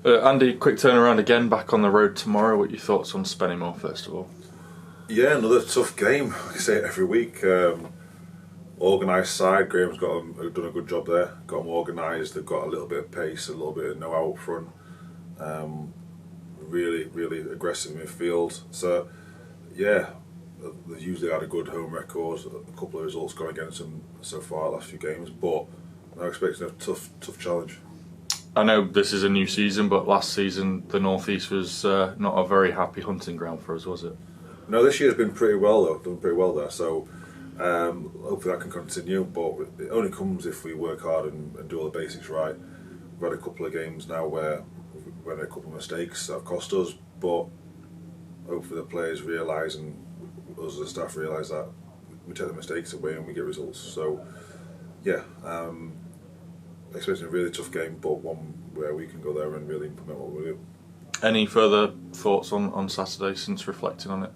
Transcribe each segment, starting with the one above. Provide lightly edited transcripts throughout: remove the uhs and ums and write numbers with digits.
Andy, quick turnaround again, back on the road tomorrow. What are your thoughts on Spennymoor, first of all? Yeah, another tough game. Like I say it every week. Organised side, Graham's done a good job there. Got them organised. They've got a little bit of pace, a little bit of know-how up front. Really aggressive midfield. So, yeah, they've usually had a good home record. A couple of results going against them so far last few games, but I'm expecting a tough challenge. I know this is a new season, but last season the North East was not a very happy hunting ground for us, was it? No, this year's been pretty well though. Done pretty well there. So hopefully that can continue. But it only comes if we work hard and do all the basics right. We've had a couple of games now where we've had a couple of mistakes that have cost us, but hopefully the players realise and us as the staff realise that we take the mistakes away and we get results. So yeah, expecting a really tough game, but one where we can go there and really implement what we do. Any further thoughts on Saturday since reflecting on it?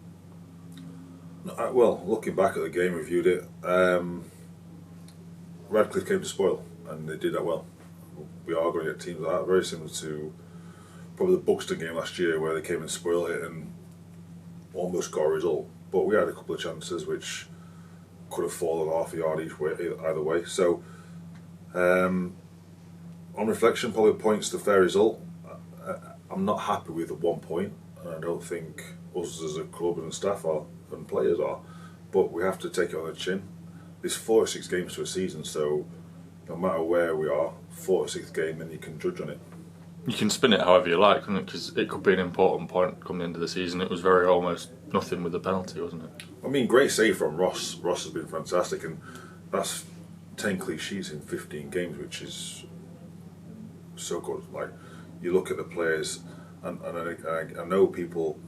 Well, looking back at the game, reviewed it, Radcliffe came to spoil, and they did that well. We are going to get teams like that, very similar to probably the Buxton game last year, where they came and spoiled it and almost got a result. But we had a couple of chances which could have fallen half a yard each way, either way. So, on reflection, probably points to fair result. I'm not happy with the 1 point, and I don't think us as a club and staff are and players are, but we have to take it on the chin. There's 4 or 6 games to a season, so no matter where we are, 4th or 6th game, then you can judge on it. You can spin it however you like, couldn't it? Because it could be an important point coming into the season. It was very almost nothing with the penalty, wasn't it? I mean, great save from Ross. Ross has been fantastic, and that's 10 clean sheets in 15 games, which is so good. Like, you look at the players, and I know people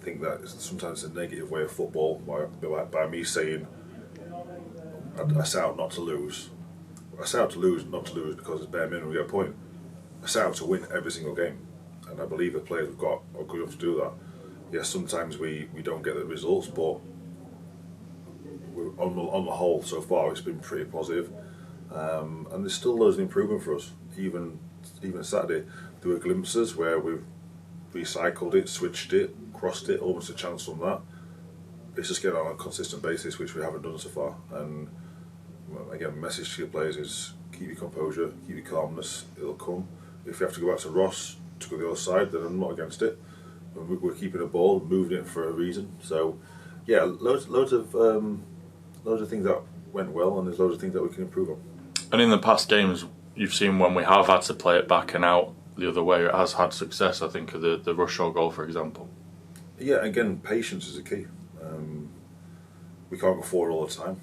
think that sometimes it's a negative way of football by me saying I set out not to lose. I set out to lose, not to lose because it's bare minimum we get a point. I set out to win every single game, and I believe the players we've got are good enough to do that. Yes, sometimes we don't get the results, but on the whole so far it's been pretty positive. And there's still loads of improvement for us. Even Saturday, there were glimpses where we've recycled it, switched it, crossed it, almost a chance from that. It's just getting on a consistent basis, which we haven't done so far. And again, message to your players is keep your composure, keep your calmness, it'll come. If you have to go back to Ross to go the other side, then I'm not against it. We're keeping the ball, moving it for a reason. So yeah, loads of things that went well, and there's loads of things that we can improve on. And in the past games, you've seen when we have had to play it back and out the other way, it has had success. I think of the Rushaw goal, for example. Yeah, again, patience is the key. We can't go forward all the time.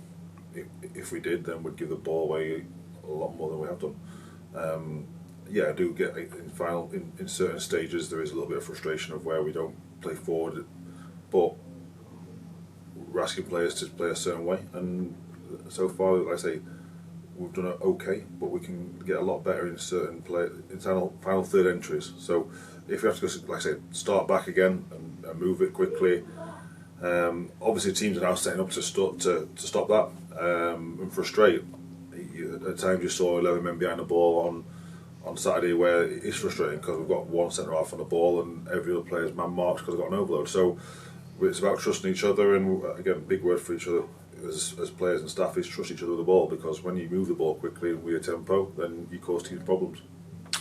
If we did, then we'd give the ball away a lot more than we have done. Yeah, I do get in certain stages there is a little bit of frustration of where we don't play forward, but we're asking players to play a certain way, and so far, like I say, we've done it okay, but we can get a lot better in certain final third entries. So if we have to go, like I say, start back again and move it quickly. Obviously, teams are now setting up to stop that and frustrate. At times, you saw 11 men behind the ball on Saturday, where it's frustrating because we've got one centre half on the ball and every other player's man marks because they've got an overload. So it's about trusting each other, and again, big word for each other as players and staff is trust each other with the ball, because when you move the ball quickly and with a tempo, then you cause teams problems.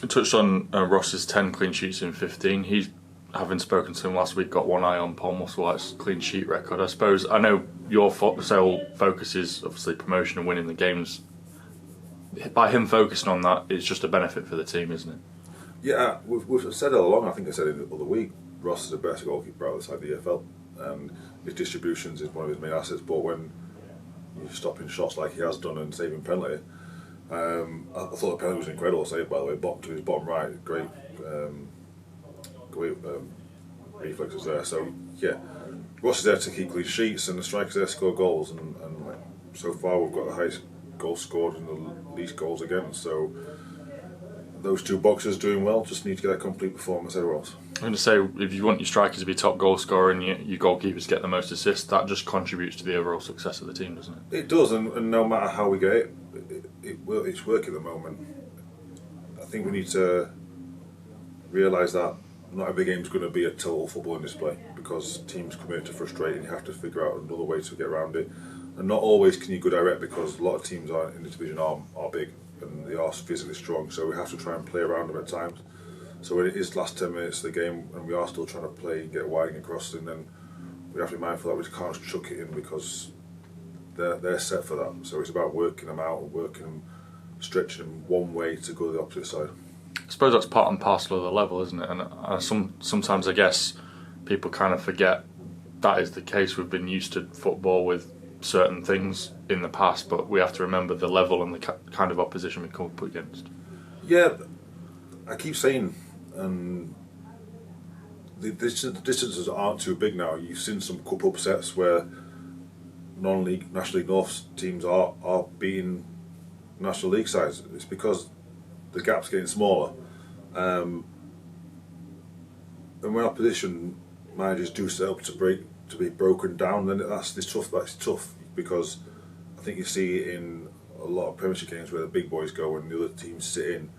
You touched on Ross's 10 clean sheets in 15. He's, having spoken to him last week, got one eye on Paul Musselwhite's clean sheet record. I suppose, I know your sole focus is obviously promotion and winning the games. By him focusing on that, it's just a benefit for the team, isn't it? Yeah, we've said it all along. I think I said it the other week. Ross is the best goalkeeper outside the EFL, and his distributions is one of his main assets. But when you're stopping shots like he has done and saving penalty, I thought the penalty was incredible save, by the way. Bottom to his bottom right, great reflexes there. So yeah, Ross is there to keep clean sheets, and the strikers there to score goals. And so far we've got the highest goals scored and the least goals against. So those two boxers doing well. Just need to get a complete performance everywhere else. I'm going to say, if you want your strikers to be top goal scorer and your goalkeepers get the most assists, that just contributes to the overall success of the team, doesn't it? It does, and no matter how we get it's working at the moment. I think we need to realise that not every game's going to be a total footballing display, because teams come in to frustrate and you have to figure out another way to get around it. And not always can you go direct, because a lot of teams in the division are big and they are physically strong, so we have to try and play around them at times. So when it is last 10 minutes of the game and we are still trying to play and get wide and across, and then we have to be mindful that we can't just chuck it in, because they're set for that. So it's about working them out and working them, stretching them one way to go to the opposite side. I suppose that's part and parcel of the level, isn't it? And sometimes I guess people kind of forget that is the case. We've been used to football with certain things in the past, but we have to remember the level and the kind of opposition we come up against. Yeah, I keep saying, and the distances aren't too big now. You've seen some cup upsets where non-league National League North teams are beating National League sides. It's because the gap's getting smaller, and when opposition managers do set up to be broken down, then that's tough, because I think you see it in a lot of Premiership games where the big boys go and the other teams sit in.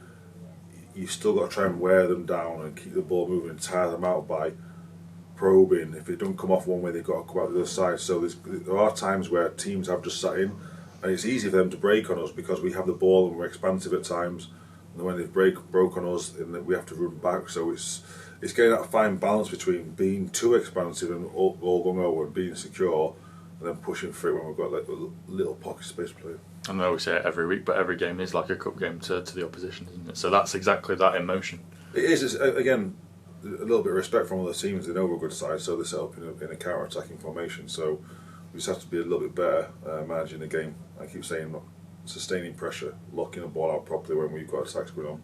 You've still got to try and wear them down and keep the ball moving and tire them out by probing. If it don't come off one way, they've got to come out the other side. So there are times where teams have just sat in, and it's easy for them to break on us because we have the ball and we're expansive at times. And when they've broke on us, then we have to run back. So it's getting that fine balance between being too expansive and all gung-ho and being secure, and then pushing through when we've got like a little pocket space to play. I know we say it every week, but every game is like a cup game to the opposition, isn't it? So that's exactly that emotion. It is. It's, again, a little bit of respect from other teams. They know we're a good side, so they set up in a counter-attacking formation. So we just have to be a little bit better managing the game. I keep saying, sustaining pressure, locking the ball out properly when we've got attacks going on,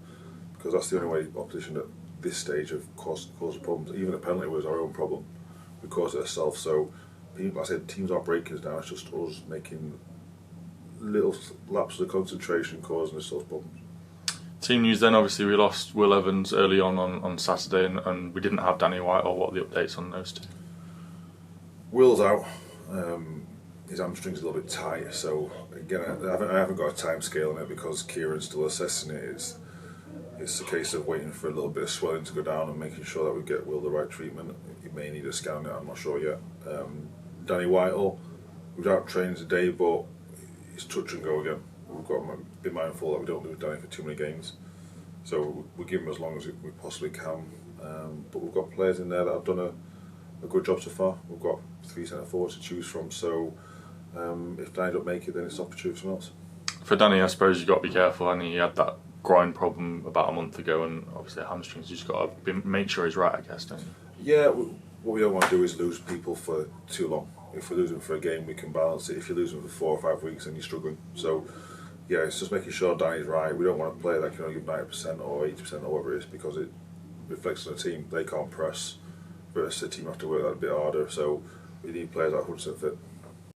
because that's the only way opposition at this stage have caused problems. Even a penalty was our own problem. We caused it ourselves. So, like I said, teams are breaking us down. It's just us making little lapses of concentration causing us those problems. Team news then, obviously we lost Will Evans early on Saturday, and we didn't have Danny White. Or what are the updates on those two? Will's out. His hamstring's a little bit tight, so again I haven't got a time scale on it because Kieran's still assessing it. It's a case of waiting for a little bit of swelling to go down and making sure that we get Will the right treatment. He may need a scan, I'm not sure yet. Danny Whitehall, we was out training today, but it's touch and go again. We've got to be mindful that we don't lose Danny for too many games, so we give him as long as we possibly can. But we've got players in there that have done a good job so far. We've got 3 centre forwards to choose from, so if Danny don't make it, then it's opportunity for someone else. For Danny, I suppose you've got to be careful. And he had that groin problem about a month ago, and obviously hamstrings. You just got to make sure he's right, I guess, don't you? Yeah, what we don't want to do is lose people for too long. If we lose them for a game, we can balance it. If you lose them for 4 or 5 weeks, then you're struggling. So, yeah, it's just making sure Danny's right. We don't want to play that can only give 90% or 80% or whatever it is, because it reflects on the team. They can't press, versus the team have to work that a bit harder. So we need players that are 100% fit.